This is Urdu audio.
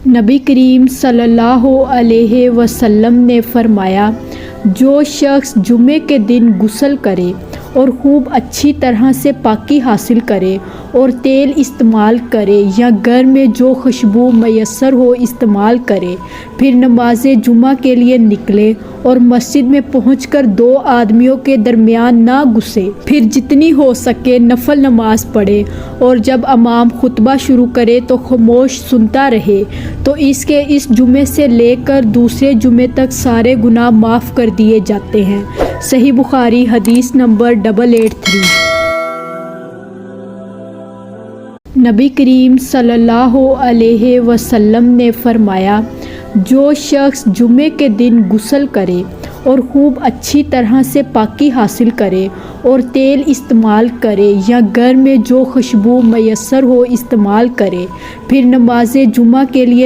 نبی کریم صلی اللہ علیہ وسلم نے فرمایا، جو شخص جمعے کے دن غسل کرے اور خوب اچھی طرح سے پاکی حاصل کرے اور تیل استعمال کرے یا گھر میں جو خوشبو میسر ہو استعمال کرے، پھر نماز جمعہ کے لیے نکلے اور مسجد میں پہنچ کر دو آدمیوں کے درمیان نہ گھسے، پھر جتنی ہو سکے نفل نماز پڑھے اور جب امام خطبہ شروع کرے تو خاموش سنتا رہے، تو اس جمعے سے لے کر دوسرے جمعے تک سارے گناہ معاف کر دیے جاتے ہیں۔ صحیح بخاری حدیث نمبر 883۔ نبی کریم صلی اللہ علیہ وسلم نے فرمایا، جو شخص جمعے کے دن غسل کرے اور خوب اچھی طرح سے پاکی حاصل کرے اور تیل استعمال کرے یا گھر میں جو خوشبو میسر ہو استعمال کرے، پھر نماز جمعہ کے لیے